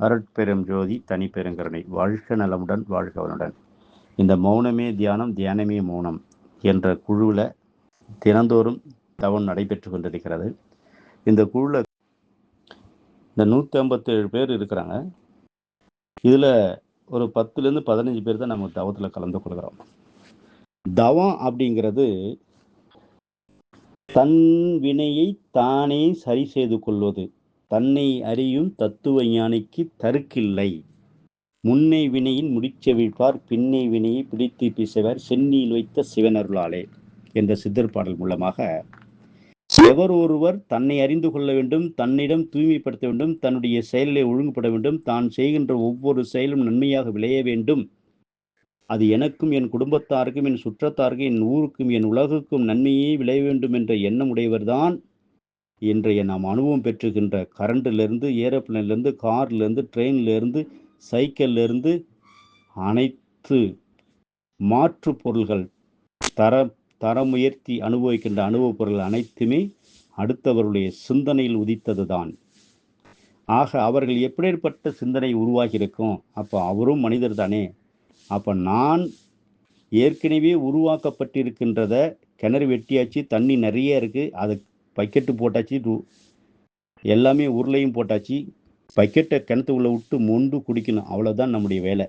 அருட்பெரும் ஜோதி தனிப்பெருங்கருணை வாழ்க நலமுடன் வாழ்க வளமுடன். இந்த மௌனமே தியானம் தியானமே மௌனம் என்ற குழுவில் தினந்தோறும் தவம் நடைபெற்று கொண்டிருக்கிறது. இந்த குழுவில் இந்த 157 பேர் இருக்கிறாங்க. இதில் ஒரு 10லேருந்து 15 பேர் தான் நம்ம தவத்தில் கலந்து கொள்கிறோம். தவம் அப்படிங்கிறது தன் வினையை தானே சரி செய்து கொள்வது. தன்னை அறியும் தத்துவ ஞானிக்கு தருக்கில்லை. முன்னை வினையின் முடிச்சவிழ்ப்பார் பின்னை வினையை பிடித்து பிசைவார் சென்னியில் வைத்த சிவனருளாலே என்ற சித்தர் பாடல் மூலமாக எவர் ஒருவர் தன்னை அறிந்து கொள்ள வேண்டும், தன்னிடம் தூய்மைப்படுத்த வேண்டும், தன்னுடைய செயலை ஒழுங்குபட வேண்டும், தான் செய்கின்ற ஒவ்வொரு செயலும் நன்மையாக விளைய வேண்டும், அது எனக்கும் என் குடும்பத்தாருக்கும் என் சுற்றத்தாருக்கும் என் ஊருக்கும் என் உலகுக்கும் நன்மையே விளைய வேண்டும் என்ற எண்ணம் உடையவர்தான் இன்றைய நாம் அனுபவம் பெற்றுகின்ற கரண்டிலிருந்து, ஏரோப்ளேன்லேருந்து, கார்லேருந்து, ட்ரெயின்லேருந்து, சைக்கிள்லேருந்து அனைத்து மாற்று பொருள்கள் தரம் உயர்த்தி அனுபவிக்கின்ற அனுபவப் பொருள்கள் அனைத்துமே அடுத்தவருடைய சிந்தனையில் உதித்தது தான். ஆக அவர்கள் எப்படிப்பட்ட சிந்தனை உருவாகி இருக்கும்? அப்போ அவரும் மனிதர் தானே. அப்போ நான் ஏற்கனவே உருவாக்கப்பட்டிருக்கின்றத கிணறு வெட்டியாச்சு, தண்ணி நிறைய இருக்குது, அது பக்கெட்டு போட்டாச்சு, எல்லாமே உருளையும் போட்டாச்சு, பக்கெட்டை கிணத்துக்குள்ளே விட்டு மொண்டு குடிக்கணும், அவ்வளோதான் நம்முடைய வேலை.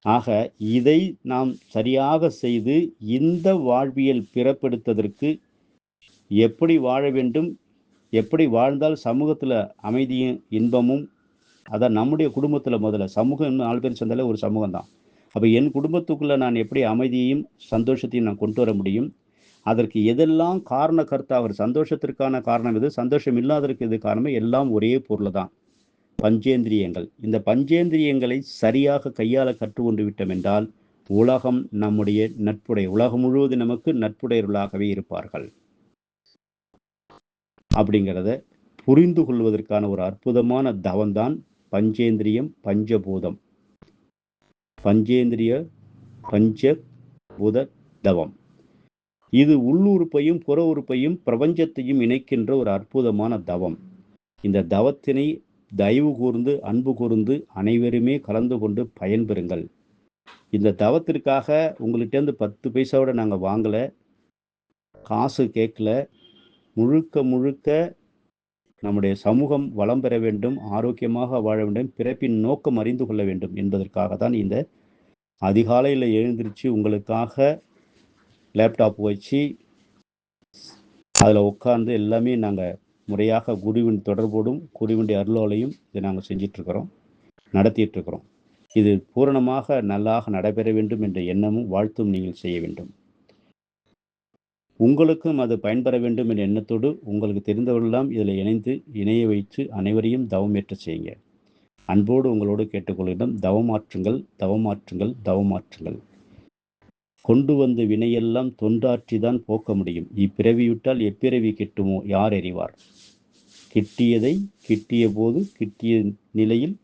ஆக இதை நாம் சரியாக செய்து இந்த வாழ்வியல் பிறப்பெடுத்ததற்கு எப்படி வாழ வேண்டும், எப்படி வாழ்ந்தால் சமூகத்தில் அமைதியும் இன்பமும், அதான் நம்முடைய குடும்பத்தில் முதல்ல சமூகம் 4 பேர் சேர்ந்தாலே ஒரு சமூகம் தான். அப்போ என் குடும்பத்துக்குள்ளே நான் எப்படி அமைதியையும் சந்தோஷத்தையும் நான் கொண்டு வர முடியும், அதற்கு எதெல்லாம் காரண கருத்து, அவர் சந்தோஷத்திற்கான காரணம் எது, சந்தோஷம் இல்லாததற்கு எது காரணமே, எல்லாம் ஒரே பொருள் தான், பஞ்சேந்திரியங்கள். இந்த பஞ்சேந்திரியங்களை சரியாக கையாள கற்றுக்கொண்டு விட்டோம் என்றால் உலகம் நம்முடைய நட்புடைய, உலகம் முழுவதும் நமக்கு நட்புடையவர்களாகவே இருப்பார்கள். அப்படிங்கிறத புரிந்து கொள்வதற்கான ஒரு அற்புதமான தவம்தான் பஞ்சேந்திரியம் பஞ்சபூதம். பஞ்சேந்திரிய பஞ்சபூத தவம். இது உள்ளுறுப்பையும் புற உறுப்பையும் பிரபஞ்சத்தையும் இணைக்கின்ற ஒரு அற்புதமான தவம். இந்த தவத்தினை தயவு கூர்ந்து அன்பு கூர்ந்து அனைவருமே கலந்து கொண்டு பயன்பெறுங்கள். இந்த தவத்திற்காக உங்கள்கிட்டேருந்து 10 பைசாவோட நாங்கள் வாங்கலை, காசு கேட்கல. முழுக்க முழுக்க நம்முடைய சமூகம் வளம் பெற வேண்டும், ஆரோக்கியமாக வாழ வேண்டும், பிறப்பின் நோக்கம் அறிந்து கொள்ள வேண்டும் என்பதற்காக தான் இந்த அதிகாலையில் எழுந்திருச்சு உங்களுக்காக லேப்டாப் வச்சு அதில் உட்கார்ந்து எல்லாமே நாங்கள் முறையாக குருவின் தொடர்போடும் குருவினுடைய அருளோலையும் இதை நாங்கள் செஞ்சிட்ருக்கிறோம், நடத்திட்டுருக்கிறோம். இது பூரணமாக நல்லாக நடைபெற வேண்டும் என்ற எண்ணமும் வாழ்த்தும் நீங்கள் செய்ய வேண்டும். உங்களுக்கும் அது பயன்பெற வேண்டும் என்ற எண்ணத்தோடு உங்களுக்கு தெரிந்தவர்களெல்லாம் இதில் இணைய வைத்து அனைவரையும் தவம் ஏற்ற செய்யுங்க. அன்போடு உங்களோடு கேட்டுக்கொள்கிறோம். தவமாற்றுங்கள், தவமாற்றுங்கள், தவமாற்றுங்கள். கொண்டு வந்த வினையெல்லாம் தொண்டாற்றி தான் போக்க முடியும். இப்பிறவிவிட்டால் எப்பிறவி கிட்டுமோ யார் அறிவார். கிட்டியதை கிட்டிய போது கிட்டிய நிலையில்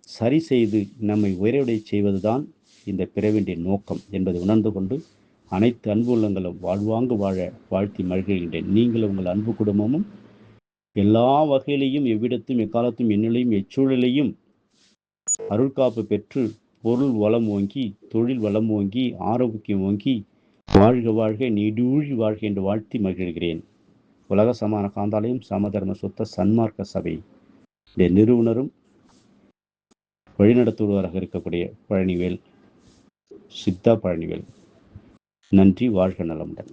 சரி செய்து நம்மை உயரடை செய்வதுதான் இந்த பிறவினுடைய நோக்கம் என்பதை உணர்ந்து கொண்டு அனைத்து அன்பு உள்ளங்களும் வாழ்வாங்கு வாழ வாழ்த்தி மகிழ்கின்றேன். நீங்கள் உங்கள் அன்பு குடும்பமும் எல்லா வகையிலையும் எவ்விடத்தும் எக்காலத்தும் எந்நிலையும் எச்சூழலையும் அருள்காப்பு பெற்று பொருள் வளம் ஓங்கி தொழில் வளம் ஓங்கி ஆரோக்கியம் ஓங்கி வாழ்க வாழ்க நீடூழி வாழ்க என்று வாழ்த்தி மகிழ்கிறேன். உலக சமான காந்தாலயம் சமதர்ம சுத்த சன்மார்க்க சபை இந்த நிறுவனரும் வழிநடத்துவராக இருக்கக்கூடிய பழனிவேல், சித்தா பழனிவேல். நன்றி. வாழ்க நலமுடன்.